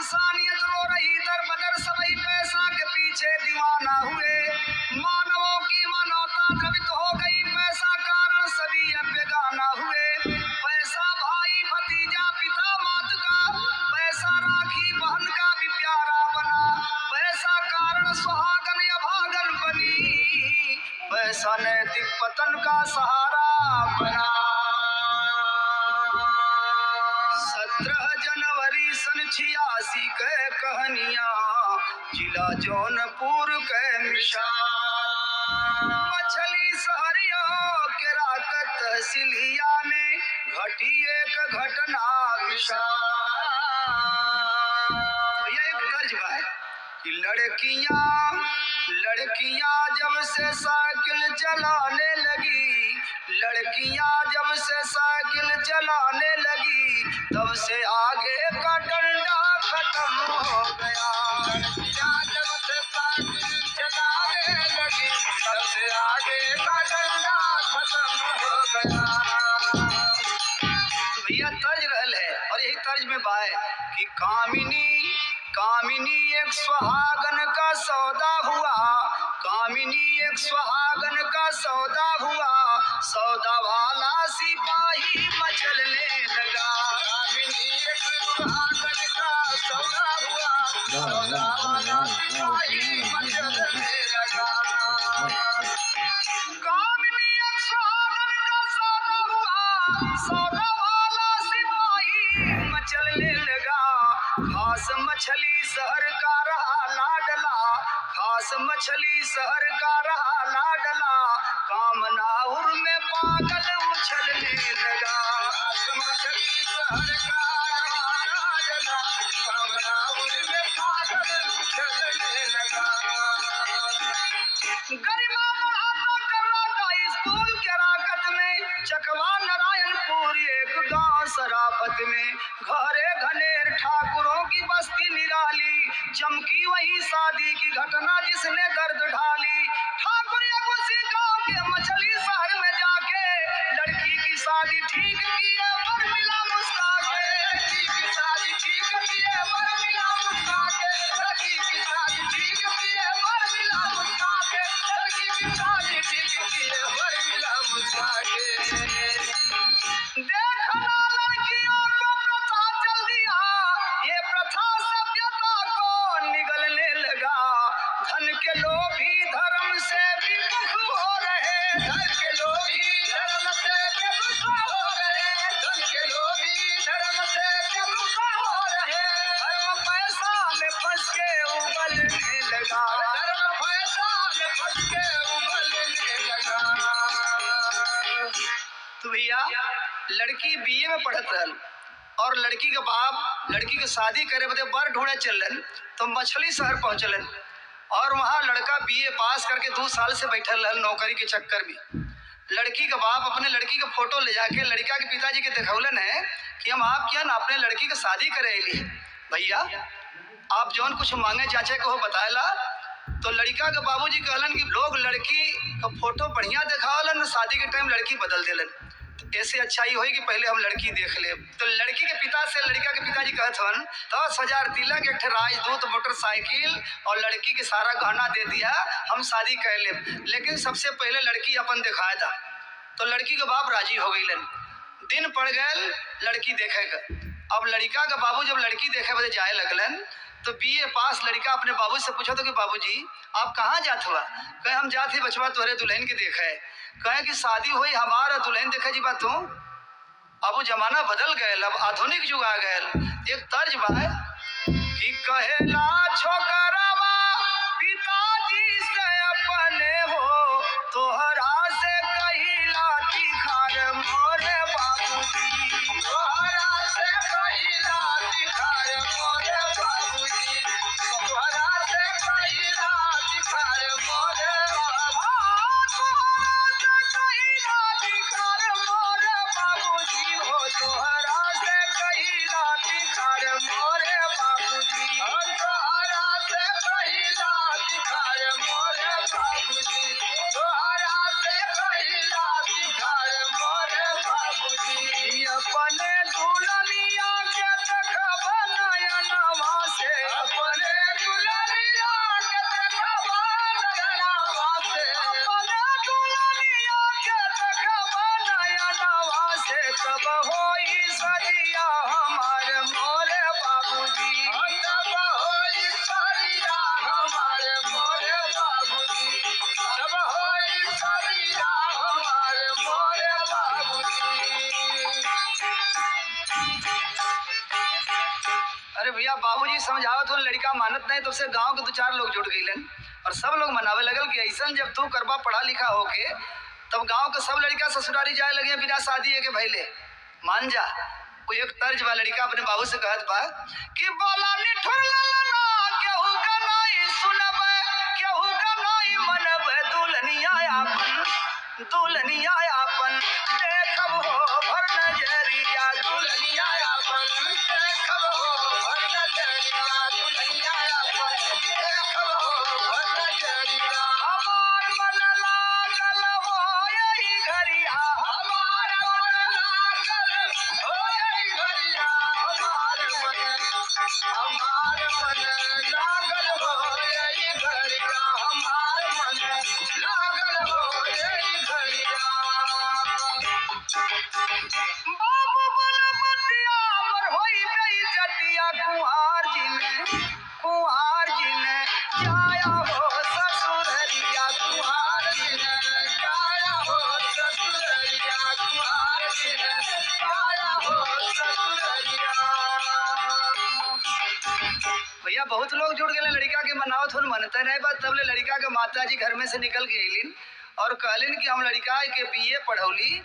इंसानियत रो रही दर बदर, सभी पैसा के पीछे दीवाना हुए। मानवों की मानवता द्रवित हो गई, पैसा कारण सभी अब बेगाना हुए। पैसा भाई भतीजा पिता मात का, पैसा राखी बहन का भी प्यारा बना। पैसा कारण सुहागन या भागन बनी, पैसा नैतिक पतन का सहारा बना। 17 जनवरी सन 86 के कहानियां, जिला जौनपुर के मिशाल। मछली शहरिया के राकत तहसीलिया में घटी एक घटना विशाल। यह एक तर्ज है कि लड़कियां जब से साइकिल चलाने लगी, लड़कियां जब से साइकिल चलाने लगी, तब से आगे का डंडा खत्म हो गया। लड़कियां जब से साइकिल चलाने लगी, तब से आगे का डंडा खत्म हो गया। तो भैया तर्ज रहल है, और यही तर्ज में बाय कि कामिनी एक सुहागन का सौदा हुआ, कामिनी एक सुहागन का सौदा हुआ, सौदा वाला सिपाही मचलने लगा। कामिनी एक सुहागन का सौदा हुआ, सौदा वाला सिपाही मचलने लगा। कामिनी एक सुहागन का सौदा हुआ, सौदा वाला सिपाही मचलने लगा। खास मछली शहर का रहा लाडला, खास मछली शहर का रहा लाडला, कामनाउर में पागल उछलने लगा। खास मछली शहर का रहा लाडला, कामनाउर में पागल उछलने लगा। गरिमा बढ़ाता कर रहा स्कूल के राकत में, चकवा नारायणपुर एक गांव शराफत में, घरे घनेर ठाकुरों की बस्ती निराली, चमकी वही शादी की घटना जिसने दर्द ढाली। ठाकुर उसी गांव के मछली शहर में जाके लड़की की शादी ठीक की है, पर मिला मुस्का के। लड़की की शादी ठीक की है, पर मिला मुस्का के। लड़की की शादी ठीक की है, पर मिला मुस्का के। लड़की की शादी ठीक की है, पर मिला मुस्का के। देखना लड़कियों को प्रथा चल दिया, ये प्रथा सभ्यता को निगलने लगा। धन के लोभी धर्म से विमुख हो रहे, धन के लोभी धर्म से विमुख हो रहे, धन के लोभी धर्म से विमुख हो रहे। धर्म पैसा में फंस के उबलने लगा, धर्म पैसा में फंस के उबलने लगा। तो भैया लड़की बीए में पढ़त रहल, और लड़की के बाप लड़की के शादी करे बदे बर ढूंढे चलन, तो मछली शहर पहुंचलन। और वहाँ लड़का बीए पास करके 2 साल से बैठल रहल नौकरी के चक्कर में। लड़की के बाप अपने लड़की का फोटो ले जाके लड़का के पिताजी के दिखौलन है कि हम आप क्या ना अपने लड़की का शादी करे लिए भैया, आप जौन कुछ मांगे चाचे को बताएला। तो लड़का के बाबूजी कहलन कि लोग लड़की का फोटो बढ़िया दिखावलन, शादी के टाइम लड़की बदल देलन। ऐसे अच्छा ही होई कि पहले हम लड़की देख ले। तो लड़की के पिता से लड़का के पिताजी कहत हन 10,000 तिलक, एक राजदूत मोटरसाइकिल और लड़की के सारा गहना दे दिया, हम शादी कर ले, लेकिन सबसे पहले लड़की अपन दिखाया था। तो लड़की के बाप राजी हो गईलन। दिन पड़ गए लड़की देखेगा। अब लड़का के बाबू जब लड़की देखे बदे जाए लगलन, तो बीए पास लड़का अपने बाबू से पूछा तो कि बाबूजी आप कहाँ जात हुआ? कहे हम जात ही बचवा तोहरे दुल्हन के देखे। कहे कि शादी हुई हमारा दुल्हन देखे जी बात। अब वो जमाना बदल गए, अब आधुनिक युग आ गए। एक तर्ज बा कि कहेला छोकरावा पिताजी से अपने हो, तोहरा से कहिला तिखार मोरे बाबूजी, तोहरा से कहिला तिखार मोरे बाबूजी, तोहरा से कहिला तिखार मोरे बाबूजी, तोहरा से कहिला तिखार मोरे बाबूजी, तोहरा से बाबूजी समझावत हो लड़का मानत नहीं, तो उससे गांव के 2-4 लोग जुट गईलन और सब लोग मनावे लगल कि ऐसा जब तू करबा पढ़ा लिखा होके तब गांव के सब लड़का ससुरारी जाए लगे बिना शादी के भैले मान जा। वो एक तर्ज बा लड़का अपने बाबू से कहत बा कि बोला निठुर ललना केहू का नहीं सुनबे केहू का नहीं मनबे दुल्हनिया आपन देखब हो भर नजरिया दुल्हनिया आपन देखब हो भर नजरिया दुल्हनिया आपन देखब हो भर नजरिया। हमार मन लागल हो यही घरिया हमार मन लागल हो यही घरिया हमार मन लागल हो यही घरिया हमार मन लागल हो यही घरिया। बाबू बलबतिया मर होई बेइज्जतिया कुंवार जी ने जाया हो ससुररिया कुंवार जी ने जाया हो ससुररिया कुंवार जी ने जाया हो ससुररिया। भैया बहुत लोग जुड़ गए लड़का के मनावत हो मनते नहीं बात तब ले लड़का के माता जी घर में से निकल के अलिन और कहलिन कि हम लड़का के बीए पढ़ौली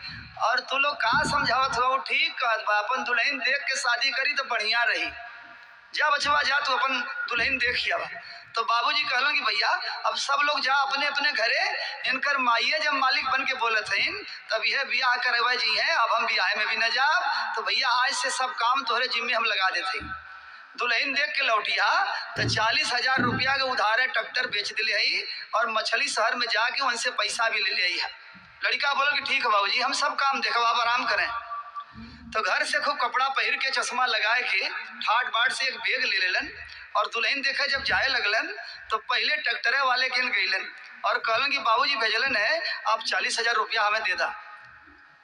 और तू लोग का समझावत हो ठीक कहत बा अपन दुल्हन देख के शादी करी तो बढ़िया रही जा बचवा जा तू अपन दुल्हन देखिया। तो बाबूजी कहलन कि भैया अब सब लोग जा अपने अपने घरे इनकर माइये जब मालिक बन के बोलत हईन तब यह बियाह करवा जी हैं अब हम बियाह में भी न जाब तो भैया आज से सब काम तोहरे जिम्मे हम लगा देते। दुल्हन देख के लौटिया तो 40,000 रुपया के उधारे ट्रैक्टर बेच दिले हई और मछली शहर में जाके उनसे पैसा भी ले लिया है। लड़का बोला कि ठीक है बाबूजी हम सब काम देखो आप आराम करें। तो घर से खूब कपड़ा पहन के चश्मा लगाए के ठाट बाट से एक बैग ले लेलन और दुल्हन देखे जब जाए लगलन तो पहले ट्रैक्टरे वाले के गईलन और कहलन कि बाबूजी भेजलन है आप 40,000 रुपया हमें दे दा।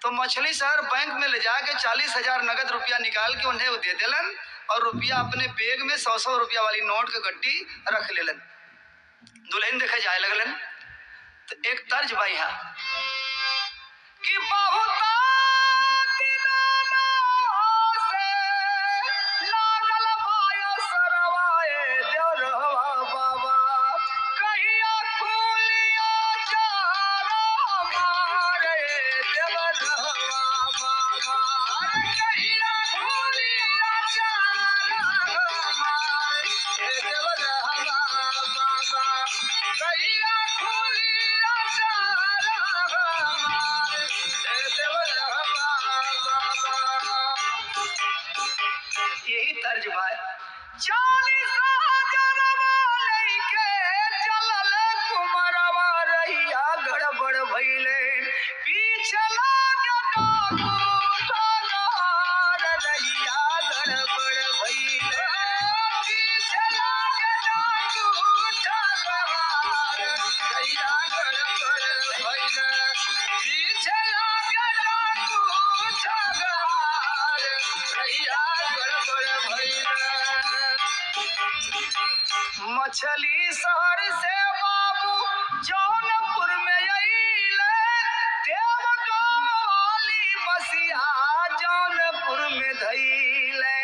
तो मछली शहर बैंक में ले जाके 40,000 नगद रुपया निकाल के उन्हें दे दिलन और रुपया अपने बैग में 100-100 रुपया वाली नोट की गड्डी रख लेलन। दुल्हन देखे जाए लगलन तो एक तर्ज भाई है कि बहुत यही तर्ज बा 40,000 लेके चलल कुमरवा रहिया गड़बड़ भइले पीछे लागे डाकू ठगार रहिया गड़बड़ भइले पीछे लागे डाकू ठगार रहिया गड़बड़ भइले पीछे लागे डाकू ठगार रहिया मछली शहर से बाबू जौनपुर में अइले देवगांव वाली बसिया जौनपुर में धइले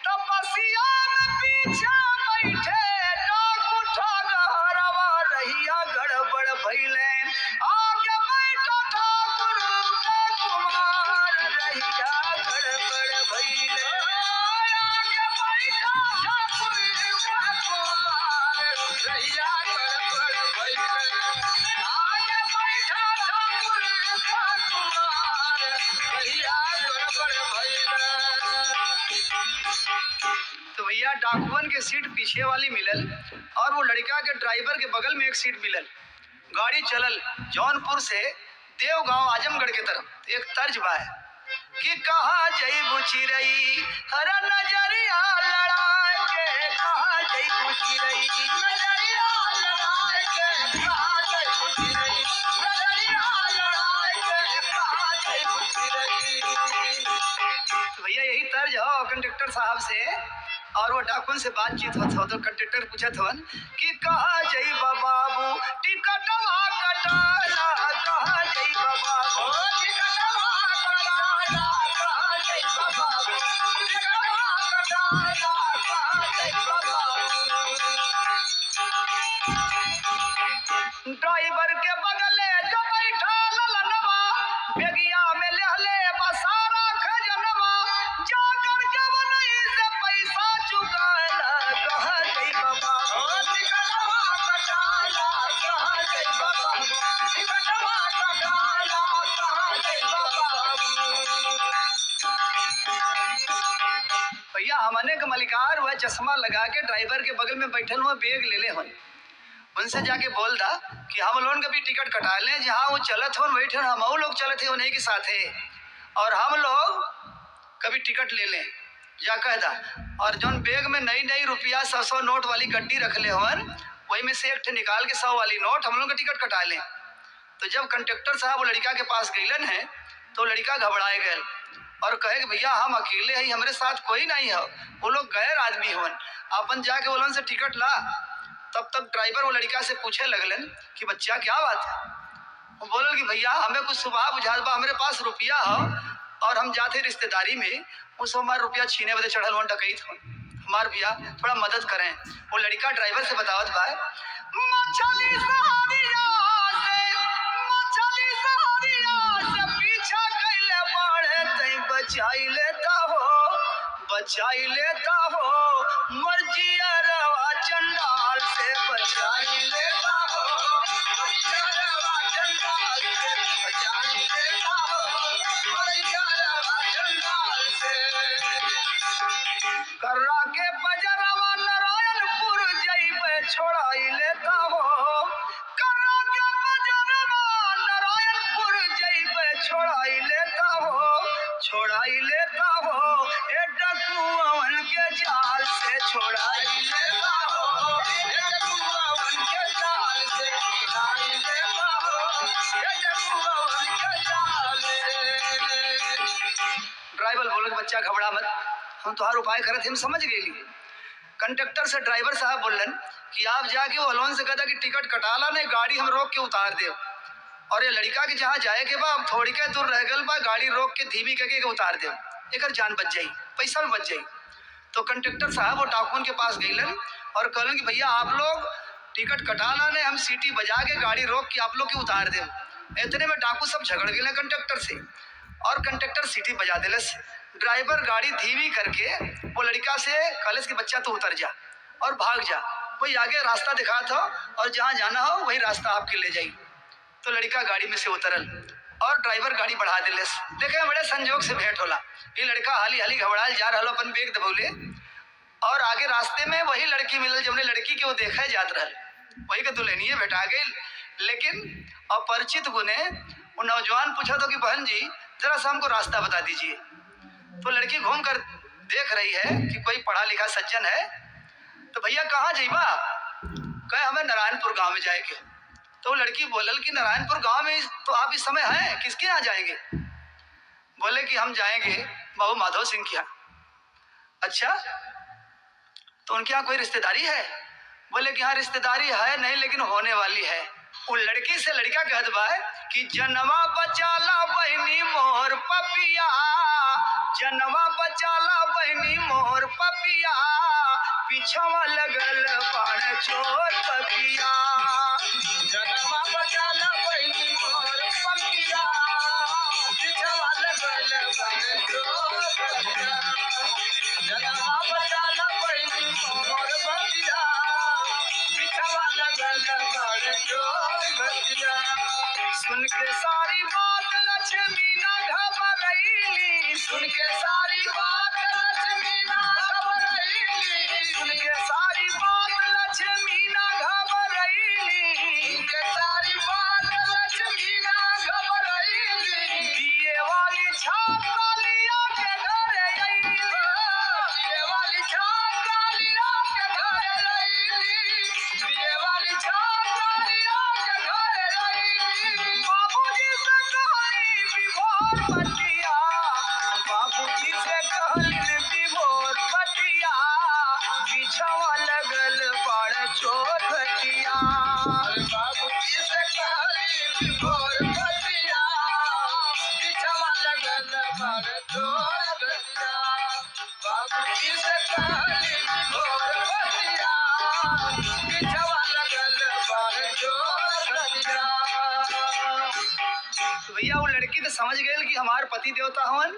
तब बसिया में पीछे बैठे डाकू ठगहरवा रहिया गड़बड़ भइले आगे बैठा ठाकुर के कुमार रहिया गड़बड़ भइले आगे बैठा ठाकुर के कुमार रहिया गड़बड़ भइले आगे बैठा ठाकुर के कुमार रहिया गड़बड़ भइले। तो भैया डाकुअन के सीट पीछे वाली मिलल और वो लड़का के ड्राइवर के बगल में एक सीट मिलल। गाड़ी चलल जौनपुर से देवगांव आजमगढ़ के तरफ। एक तर्ज बा है कि कहाँ जइबू चिरई हर नजरिया लड़ा के कहाँ जइबू चिरई नजरिया लड़ा के कहाँ जइबू चिरई नजरिया लड़ा के कहाँ जइबू चिरई। तो भैया यही तर्ज हो कंडक्टर साहब से और वो डाकुन से बातचीत होत हो तो कंडक्टर पूछत हवन कि कहाँ जइबा बाबू टिकटवा कटाला कहाँ जइबा बाबू टिकटवा कटाला कहाँ जइबा बाबू टिकटवा कटाला कहाँ जइबा चश्मा लगा के ड्राइवर के बगल में बैठल हुआ बैग ले ले हन। उनसे जाके बोल दा कि हम लोगन का भी टिकट कटा लें, जहाँ वो चलत हो बैठे हम लोग चलत है उन्हीं के साथ है, और हम लोग कभी टिकट ले लें या कह दा। और जौन बैग में नई नई रुपया 100 नोट वाली गड्डी रख ले हन, वही में से एक ठे निकाल के 100 वाली नोट हम लोग का टिकट कटा लें। तो जब कंडक्टर साहब वो लड़का के पास गईलन है तो लड़का घबराए गए और कहे कि भैया हम अकेले हैं, हमारे साथ कोई नहीं है, वो लोग गैर आदमी हवन, अपन जाके बोलन से टिकट ला। तब तक ड्राइवर वो लड़का से पूछे लगलन कि बच्चा क्या बात है। वो बोलल कि भैया हमें कुछ सुबह बुझात बा, हमारे पास रुपया हो और हम जाते रिश्तेदारी में, उस हमारा रुपया छीने बदे चढ़ल वन डकैत हो, हमार भैया थोड़ा मदद करें। वो लड़का ड्राइवर से बतावत बा पीछा कैले बाड़े तई बचाई लेता हो मर्जिया रवा चंडाल से बचाई लेता हो, चंडाल से बचाई लेता हो, मर्जिया रवा चंडाल से। कर्रा के बजरवा नारायणपुर जइबे छोड़ाई लेता हो, कर्रा के बजरवा नारायणपुर जइबे छोड़ाई लेता हो, छोड़ाई लेता हो, ए डकुअन के जाल से छोड़ाई लेता हो, ए डकुअन के जाल से छोड़ाई लेता हो, ए डकुअन के जाल से। ड्राइवर बोले बच्चा घबरा मत, हम तुम्हार उपाय करत हम समझ गए। कंडक्टर से ड्राइवर साहब बोलन कि आप जाके वो अलोन से कहता कि टिकट कटाला नहीं, गाड़ी हम रोक के उतार दे, और ये लड़का के जहाँ जाए के बा थोड़ी के दूर रह गल बा, गाड़ी रोक के धीमी करके उतार दे, एक जान बच जाई, पैसा भी बच जाई। तो कंडक्टर साहब वो डाकुन के पास गईलन और कहलन कि भैया आप लोग टिकट कटाला नहीं, हम सीटी बजा के गाड़ी रोक के आप लोग के उतार दे। इतने में डाकू सब झगड़ गए कंडक्टर से और कंडक्टर सीटी बजा दिलस। ड्राइवर गाड़ी धीमी करके वो लड़का से कहलस कि बच्चा तो उतर जा और भाग जा, वही आगे रास्ता दिखा था और जहाँ जाना हो वही रास्ता आपके ले जाई। तो लड़का गाड़ी में से उतरल और ड्राइवर गाड़ी बढ़ा दिलस। देखे बड़े संजोग से भेंट होला, ये लड़का हाली हाली घबराल जा रहा अपन बैग दबौले और आगे रास्ते में वही लड़की मिलल जब लड़की के वो देखा जात रहल, वही के दुल्हनिए भेटा गई। लेकिन अपरिचित गुने वो नौजवान पूछा तो कि बहन जी जरा सा हमको रास्ता बता दीजिए। तो लड़की घूम कर देख रही है कि कोई पढ़ा लिखा सज्जन है। तो भैया कहाँ जाइबा, कहे हमें नारायणपुर गांव में जाएंगे। तो लड़की बोलल कि नारायणपुर गांव में तो आप इस समय हैं, किसके यहाँ जाएंगे। बोले कि हम जाएंगे बाबू माधव सिंह के यहाँ। अच्छा तो उनके यहाँ कोई रिश्तेदारी है। बोले कि हाँ रिश्तेदारी है नहीं लेकिन होने वाली है। वो लड़की से लड़का कहत बा कि जनवा बचाला बहनी मोर पपिया, जनवा बचाला बहनी मोर पपिया, पीछवा लगल बाण चोर पपिया, जनवा बचाला बहनी मोर पपिया, पीछवा लगल बाण चोर पपिया, जनवा बचाला बहनी मोर पपिया, पीछवा लगल बाण चोर पपिया। सुन के सारी बात लक्ष्मी ना घबराईली, सुन के सारी बात लक्ष्मी ना घबराईली, सुन के सारी बात लक्ष्मी ना घबराईली, सुन के सारी बात लक्ष्मी ना घबराईली, दिए वाली छाप कालिया के घर आईली, दिए वाली छाप कालिया के घर आईली, दिए वाली छाप कालिया के घर आईली। बाबूजी से कहली विभोर बतिया, बाबूजी से कहली विभोर बतिया, पीछवा लगल बड़ चोर बतिया, बाबूजी से कहली विभोर बतिया, पीछवा लगल बड़ चोर बतिया, बाबूजी से कहली विभोर बतिया, पीछवा लगल बड़ चोर बतिया। तो भैया वो लड़की तो समझ गए कि हमार पति देवता हवन,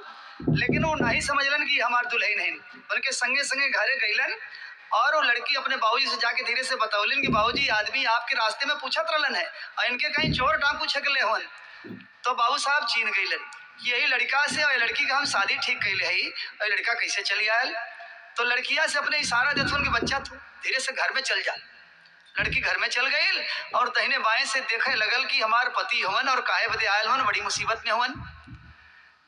लेकिन वो नहीं समझलन कि हमार दुल्हन है। उनके संगे संगे घरे गईलन और वो लड़की अपने बाबूजी से जाके धीरे से बतौलन कि बाबूजी आदमी आपके रास्ते में पूछत रहलन है और इनके कहीं चोर डाकू छकले हवन। तो बाबू साहब चीन गईलन यही लड़का से और लड़की का हम शादी ठीक कैले है और लड़का कैसे चली आयल। तो लड़किया से अपने इशारा देथुन कि बच्चा तू धीरे से घर में चल जा। लड़की घर में चल गई और दहिने बाएं से देखे लगल कि हमार पति हवन और काहे बदे आयल हवन, बड़ी मुसीबत में हवन।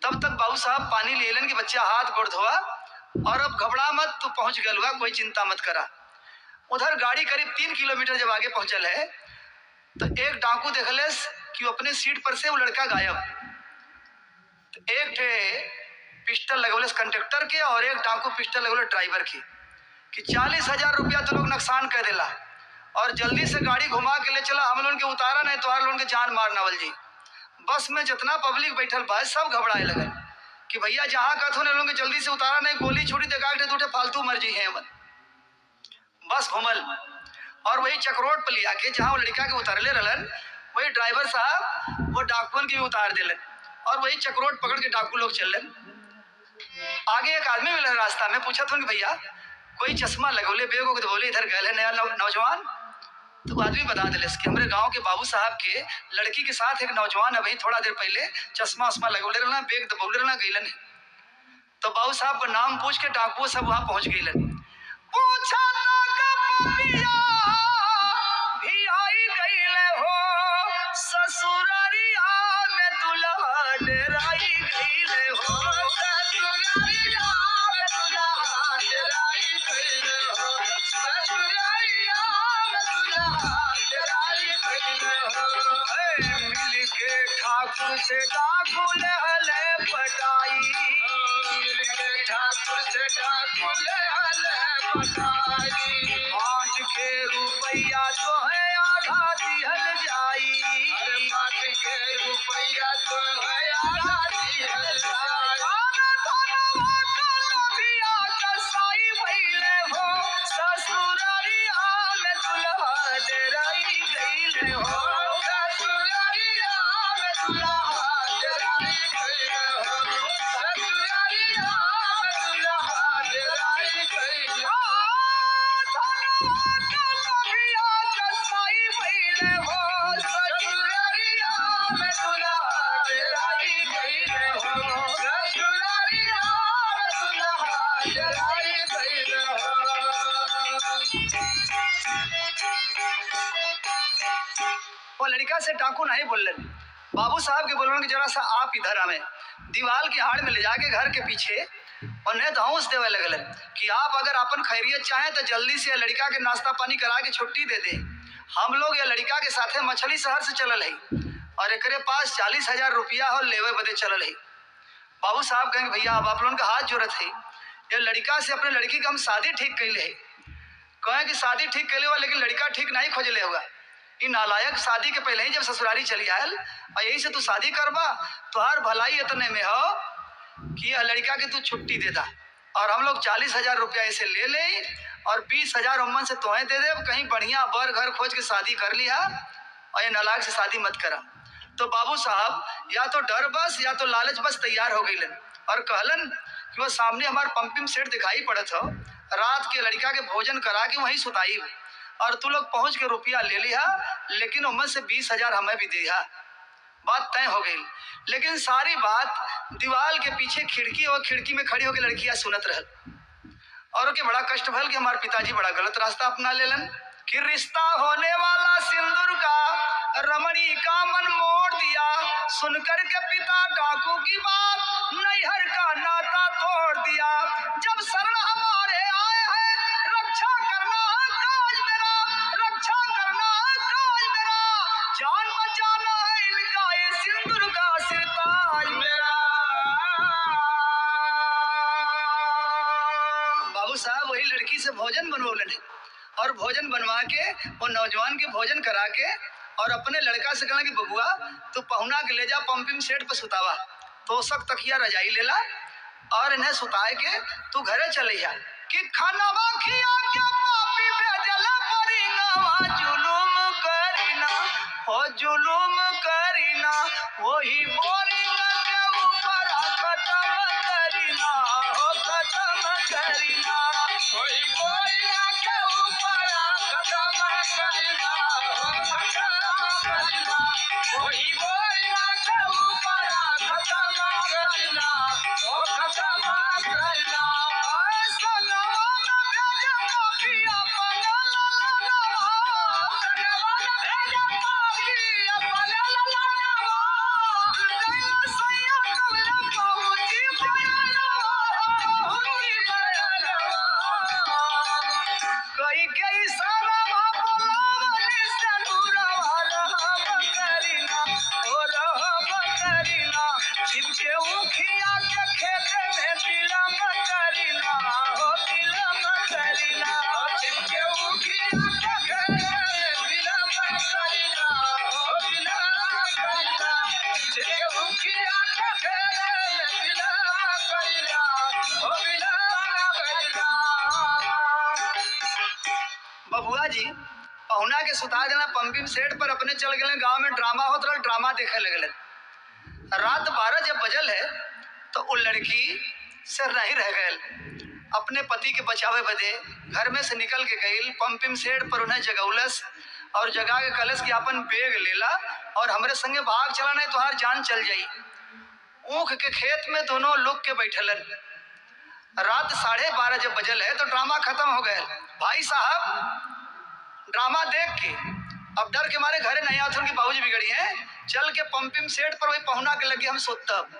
तब तक बाबू साहब पानी ले लेन कि बच्चा हाथ गोड़ धोआ और अब घबरा मत, तू पहुंच गल हुआ, कोई चिंता मत करा। उधर गाड़ी करीब 3 किलोमीटर जब आगे पहुंचल है तो एक डाकू देखलेस कि अपने सीट पर से वो लड़का गायब। तो एक पिस्टल लगौलेस कंडक्टर के और एक डाकू पिस्टल लगौले ड्राइवर की कि 40,000 रुपया तो लोग नुकसान कर देला और जल्दी से गाड़ी घुमा के ले चला, हम लोगों के उतारा नहीं तो लोगों के जान मार नवल जी। बस में जितना पब्लिक बैठल बा सब घबराए लगल कि भैया जहाँ कहते हो लोगों के जल्दी से उतारा नहीं, गोली छोड़ी देखा के टूटे फालतू मर्जी है। बस घुमल और वही चक्रोट पर लिया के जहाँ वो लड़का के उतारले रहलन वही ड्राइवर साहब वो डाकुअन के भी उतार दिलन और वही चक्रोट पकड़ के डाकू लोग चलन। आगे एक आदमी मिला रास्ता में, पूछा था कि भैया कोई चश्मा लगोले बेग हो, तो बोले इधर गए है नया नौजवान। तो आदमी बता दिले कि हमारे गांव के बाबू साहब के लड़की के साथ एक नौजवान अभी थोड़ा देर पहले चश्मा उस्मा लगोले रहना, बेग दबोले रहना गईलन। तो बाबू साहब का नाम पूछ के डाकू सब वहां पहुंच गईलन। पूछा भी आई गईले हो ससुरारिया में दुल्हा डेराई गईले हो, ससुरारिया में दुल्हा डेराई गईले हो, ससुरारिया में दुल्हा डेराई गईले हो। मिल के ठाकुर से डाकू ले पटाई, मिल के ठाकुर से डाकू ले पटाई। 5 के रुपया तो है आधा दिहल जाई, 5 के रुपया तो है आधा दिहल जाई। कसाई भइले हो ससुरारिया में दुल्हा डेराई गईले हो, ससुरारिया में दुल्हा डेराई गईले हो, ससुरारिया में दुल्हा डेराई गईले हो। कसाई भइले हो ससुरारिया में दुल्हा डेराई गईले हो, ससुरारिया में दुल्हा डेराई गईले हो। वो लड़का से डाकू नहीं बोलन, बाबू साहब के बोलन कि जरा सा आप इधर आवे। दीवार के हाड़ में ले जाके घर के पीछे उन्हें धौंस देवे लगलन कि आप अगर अपन खैरियत चाहें तो जल्दी से लड़का के नाश्ता पानी करा के छुट्टी दे दे। हम लोग ये लड़का के साथे मछली शहर से चलल है और एकरे पास 40,000 रुपया हो लेवे बदे चलल है। बाबू साहब कहेंगे भैया अब आप लोगों का हाथ जोड़त है, ये लड़का से अपने लड़की का हम शादी ठीक कैले है। कहें कि शादी ठीक कैले हुआ लेकिन लड़का ठीक नहीं खोजले होगा। ये नालायक शादी के पहले ही जब ससुरारी चली आयल और यही से तू शादी करबा तो हर भलाई इतने में हो कि यह लड़का के तू छुट्टी देता और हम लोग 40,000 रुपया ऐसे ले ले और 20,000 उम्मन से तोहें दे दे, कहीं बढ़िया बर घर खोज के शादी कर लिया और ये नालायक से शादी मत करा। तो बाबू साहब या तो डर बस या तो लालच बस तैयार हो गईलन और कहलन कि वो सामने हमार पंपिंग सेट दिखाई पड़त हो, रात के लड़का के भोजन करा के वहीं सुताई और तू लोग पहुंच के रुपया ले लिया, लेकिन उम्मन से 20,000 हमें भी दिया। बात तय हो गई, लेकिन सारी बात दीवार के पीछे खिड़की और खिड़की में खड़ी होकर लड़कियां सुनत रहल और उनके बड़ा कष्ट भल कि हमारे पिताजी बड़ा गलत रास्ता अपना लेलन कि रिश्ता होने वाला सिंदूर का रमणी का मन मोड़ दिया। सुनकर के पिता डाकू की बात नैहर का नाता तोड़ दिया। जब शरण हमारे आए हैं रक्षा करना काज मेरा, रक्षा करना काज मेरा, जान बचाना है इनका ये सिंदूर का सिरताज मेरा। बाबू साहब वही लड़की से भोजन बनवलन और भोजन बनवा के वो नौजवान के भोजन करा के और अपने लड़का से कहना कि बबुआ तू पहुना के ले जा पंपिंग सेट पर सुतावा, तो सक तकिया रजाई लेला और इन्हें सुताए के तू घरे चले जा कि खानावा खिया के पापी भेजला परिंगावा जुलुम करीना हो जुलुम करीना, वही बोरिंग के ऊपर खत्म करीना हो खत्म करीना, वही बोरिंग के ऊपर खत्म करीना हो खत्म करीना, वही बोरिंग के ऊपर खत्म करीना हो खत्म करीना। संगवा कई के इशारा बोलावली से दूरवा रहब करीना ओ रहब करीना छिपके उखिया के खेत में बिलम करीना हो बिलम करीना छिपके उखिया के खेत में बिलम करीना हो बिलम करीना छिपके उखिया के खेत में बिलम करीना हो बिलम करीना। बबुआ जी पहुना के सुता देना पंपिंग सेट पर अपने चल गए गांव में ड्रामा होत रहा ड्रामा देखे लगल। रात 12 जब बजल है तो वो लड़की से नहीं रह गए अपने पति के बचावे बदे घर में से निकल के गई पंपिंग सेट पर उन्हें जगौलस और जगा के कलश की अपन बेग लेला और हमरे संगे भाग चला नहीं तुहार जान चल जाई। ऊख के खेत में दोनों लुक के बैठलन। रात 12:30 जब बजल है तो ड्रामा खत्म हो गए। भाई साहब ड्रामा देख के अब डर के मारे घरे नहीं आते उनकी बाबूजी बिगड़ी हैं। चल के पंपिंग सेट पर वही पहुना के लगे हम सोतब।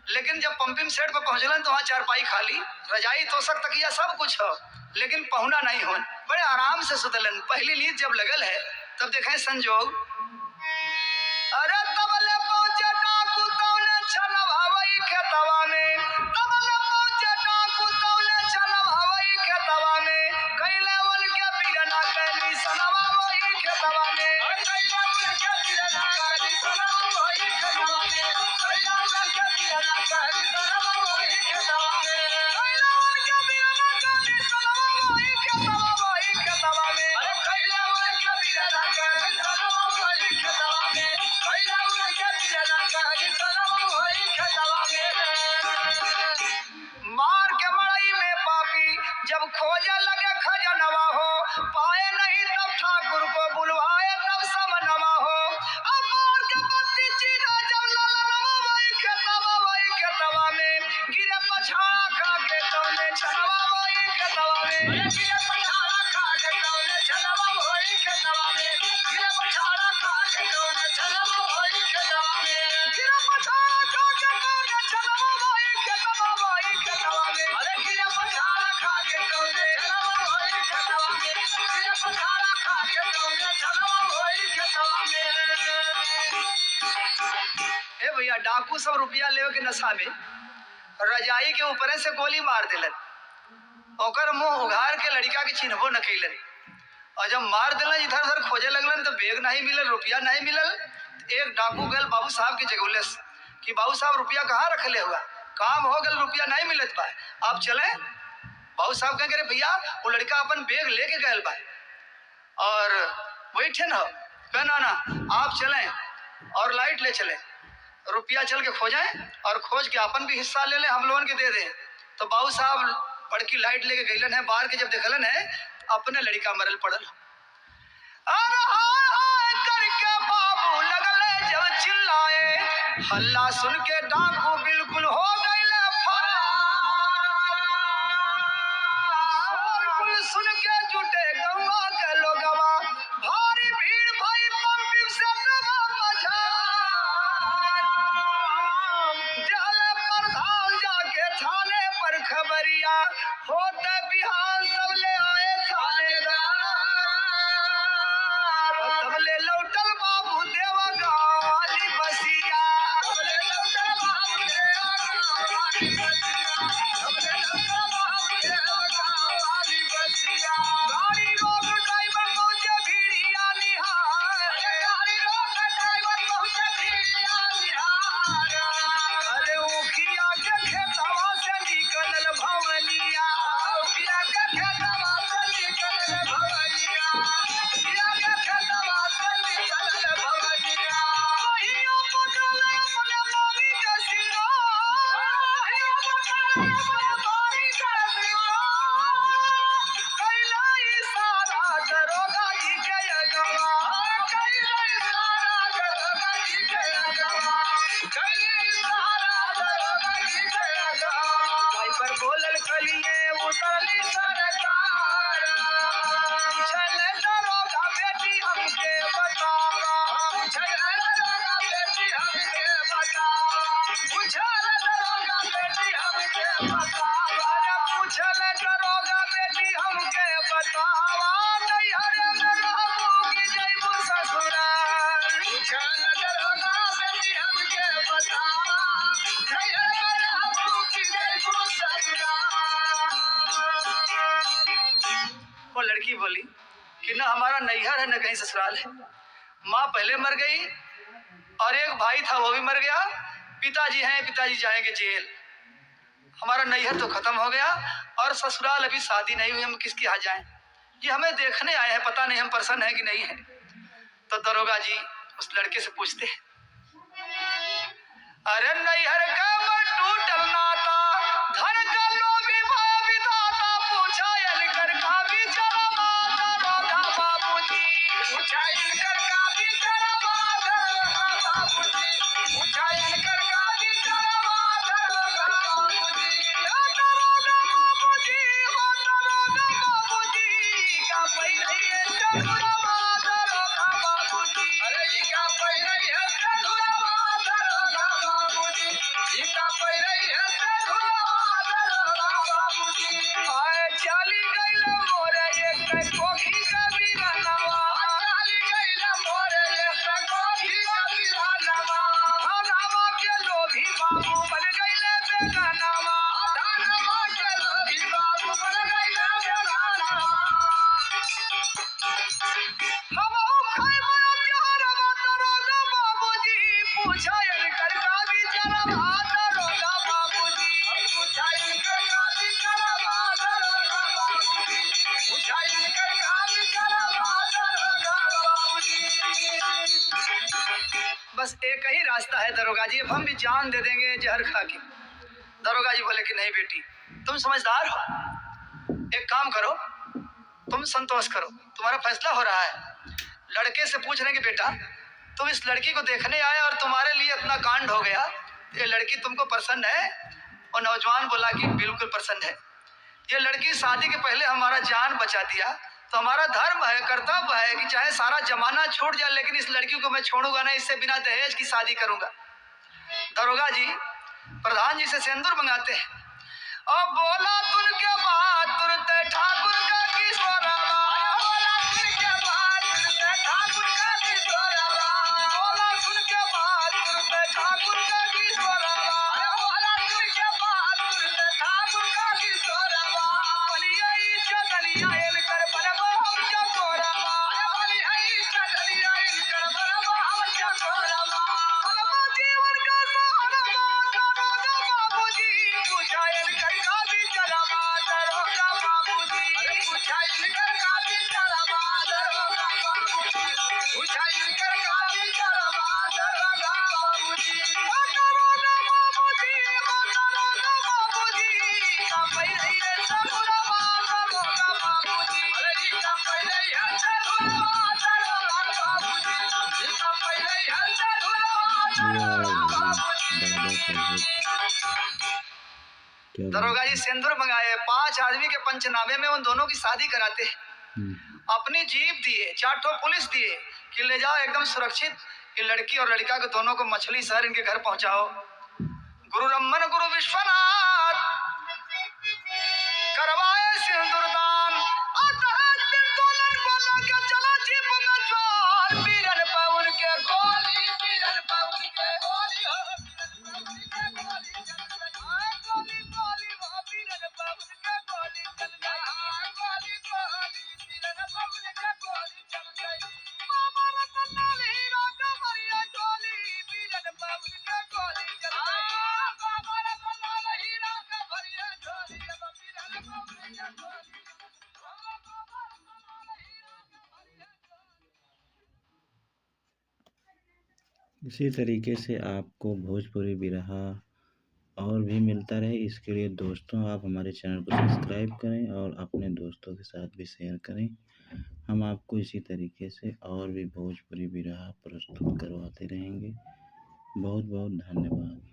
लेकिन जब पंपिंग सेट पर पहुंचलन तो वहाँ चारपाई खाली रजाई तोशक तकिया सब कुछ हो लेकिन पहुना नहीं हो। बड़े आराम से सुतलन। पहली नींद जब लगल है तब देखें संजोग अरे तबले पहुंचे डाकू तौले छनवावई खेतवा में तबले पहुंचे डाकू तौले छनवावई खेतवा में कैले वन के बिरना कैली सनवावई खेतवा में कैले वन के बिरना कैली सनवावई खेतवा में कैले वन के बिरना कैली सनवावई खेतवा में कैले वन के बिरना कैली सनवावई खेतवा में अरे कैले वन के बिरना कैली सनवावई खेतवा में मार के मड़ई में पापी जब खोजे लगे खजनवा हो पाए नहीं तब ठाकुर को बुलवाए तब समनवा हो। अब मार के बत्ती चीना जब ललनवा वही खेतवा में गिरे पछाड़ा खा के तौले छनवा वही खेतवा में गिरे पछाड़ा खा के तौले छनवा वही खेतवा में गिरे पछाड़ा खा के तौले छनवा वही खेतवा में गिरे पछाड़ा खा के तौले छनवा वही खेतवा में अरे गिरे पछाड़ा खा के तौले छनवा वही खेतवा में गिरे पछाड़ा खा के तौले छनवा वही खेतवा में। ए भैया डाकू सब रुपया लेवे के नशा में रजाई के ऊपर से गोली मार दिलन। ओकर मुंह उघार के लड़का के चिन्हबो न कैलन और जब मार दिलन इधर उधर खोजे लगलन तो बैग नहीं मिलल रुपया नहीं मिलल। एक डाकू गल बाबू साहब के जगौलस कि बाबू साहब रुपया कहाँ रखले हुआ काम हो गल रुपया नहीं मिलत बा आप चले। बाबू साहब कह करे भैया वो लड़का अपन बैग लेके गए बा और बैठे न कहना ना आप चलें और लाइट ले चले रुपया चल के खोजें और खोज के अपन भी हिस्सा ले लें हम लोगों के दे दें। तो बाबू साहब बड़की लाइट लेके गईलन है बाहर के जब देखलन है अपने लड़का मरल पड़ल। करके बाबू लगले जब चिल्लाए हल्ला सुन के डाकू बिल्कुल हो गए फरार। कुल सुन के जुटे गौवा के लोगवा भारी भीड़ भाई पंपिंग से दबा मझार प्रधान जाके थाने पर खबरिया होते बिहान तब ले आए थानेदार तबले लौटल बाबू देवा गाँव वाली बसिया तबले लौटल बाबू देवा गाँव वाली बसिया तबले लौटल बाबू देवा गाँव वाली बसिया। गाड़ी रोक ड्राइवर पहुंचे भीड़िया निहार गाड़ी रोक ड्राइवर पहुंचे भीड़िया निहार अरे उखिया के खेतवा से निकलल भवनिया उखिया के खेतवा से निकलल भवनिया उखिया के खेतवा से निकलल भवनिया। कहियो पकड़ल अपने मामी के सिंगार कहियो पकड़ल अपने मामी के सिंगार कैला इशारा दरोगा जी के अगवा कैला इशारा दरोगा जी के अगवा कैला इशारा दरोगा जी के अगवा। भाई पर बोलल कलिए उतरली सरकार पूछल दरोगा बेटी हमके बतावा पूछल दरोगा बेटी हमके बतावा पूछल दरोगा बेटी हमके बतावा पूछल दरोगा बेटी हमके बतावा नैहर में रहबू कि जइबू ससुराल। पूछा न दरोगा बेटी हमके बता, नैहर में रहबू कि जइबू ससुराल। वो लड़की बोली कि न हमारा नैहर है न कहीं ससुराल है। माँ पहले मर गई और एक भाई था वो भी मर गया, पिताजी हैं, पिताजी जाएंगे जेल, हमारा नैहर तो खत्म हो गया और ससुराल अभी शादी नहीं हुई, हम किसके यहाँ जाएं? ये हमें देखने आए हैं, पता नहीं हम प्रसन्न है कि नहीं है। तो दरोगा जी उस लड़के से पूछते हैं, अरे नैहर का मन टूटल नाता, घर का लोभी भाव विधाता, पूछा इनकर का भी चला दरोगा बाबूजी। पूछा इनकर का भी चला दरोगा बाबूजी। पूछा इनकर का भी चला दरोगा बाबूजी। दरोगा बाबूजी, हो दरोगा बाबूजी, का पहिरई है चंदुरवा दरोगा बाबूजी। अरे ये क्या पहिरई है चंदुरवा दरोगा बाबूजी, ये का पहिरई है चंदुरवा दरोगा बाबूजी। आए चाली गइल मोरे एक कोखी का बिरनवा, चाली गइल मोरे एक कोखी का बिरनवा, धनवा के लोभी बाबू बन गइले बेगानवा, धनवा के लोभी बाबू बन गइले बेगानवा। हमहू खइबो प्यारवा दरोगा बाबूजी, पूछा इनकर का भी चलवा दरोगा बाबूजी। पूछा इनकर का भी चलवा दरोगा बाबूजी। पूछा इनकर का भी चलवा दरोगा बाबूजी। बस एक ही रास्ता है दरोगा जी, अब हम भी जान दे देंगे जहर खा के। दरोगा जी बोले कि नहीं बेटी, तुम समझदार हो, एक काम करो, तुम संतोष करो, तुम्हारा फैसला हो रहा है। लड़के से पूछ रहे कि बेटा तुम इस लड़की को देखने आए और तुम्हारे लिए इतना कांड हो गया, ये लड़की तुमको पसंद है? और नौजवान बोला कि बिल्कुल पसंद है, ये लड़की शादी के पहले हमारा जान बचा दिया, तो हमारा धर्म है, कर्तव्य है कि चाहे सारा जमाना छूट जाए लेकिन इस लड़की को मैं छोड़ूंगा नहीं, इससे बिना दहेज की शादी करूंगा। दरोगा जी प्रधान जी से सिंदूर मंगाते हैं और बोला तुन के बाद तुरते ठाकुर का किशोरवा, बोला सुन के बाद तुरते ठाकुर का किशोरवा, बोला सुन के बाद तुरते ठाकुर का किशोरवा, बोला सुन के बाद तुरते ठाकुर का किशोरवा। बनिया चदरिया इनकर बनबो हम चकोरवा, बनिया चदरिया इनकर बनबो हम चकोरवा, बनबो जीवन का सहारवा दरोगा बाबूजी। पूछा इनकर का भी चलवा दरोगा बाबूजी। पूछा इनकर का भी चलवा दरोगा बाबूजी। पूछा इनकर का भी चलवा दरोगा बाबूजी। दरोगा बाबूजी, दरोगा बाबूजी, का पहिरई है चंदुरवा दरोगा बाबूजी। अरे ई का पहिरई है चंदुरवा दरोगा बाबूजी। ई का पहिरई है चंदुरवा दरोगा बाबूजी। दरोगा जी सिंदूर मंगाए, 5 आदमी के पंचनामे में उन दोनों की शादी कराते हैं। अपनी जीप दिए, 4 ठो पुलिस दिए कि ले जाओ एकदम सुरक्षित, ये लड़की और लड़का को दोनों को मछली शहर इनके घर पहुंचाओ। गुरु रमन गुरु विश्वनाथ करवाए सिंदूरदान, अतः बिंदुलन को लगे चला जीप में ज्वार, बीरन पवन के गोली, बीरन पवन के गोली हो, बीरन पवन के गोली चल गई, गोली गोली हो, बीरन पवन के गोली चल गई, गोली गोली बीरन पवन के गोली चल गई। बाबा रतन लाल हीरा का भरिया गोली, बीरन पवन के गोली चल गई, बाबा रतन लाल हीरा का भरिया गोली, अब बीरन पवन के गोली, बाबा रतन लाल हीरा का भरिया गोली। इसी तरीके से आपको भोजपुरी बिरहा और भी मिलता रहे, इसके लिए दोस्तों आप हमारे चैनल को सब्सक्राइब करें और अपने दोस्तों के साथ भी शेयर करें। हम आपको इसी तरीके से और भी भोजपुरी बिरहा प्रस्तुत करवाते रहेंगे। बहुत बहुत धन्यवाद।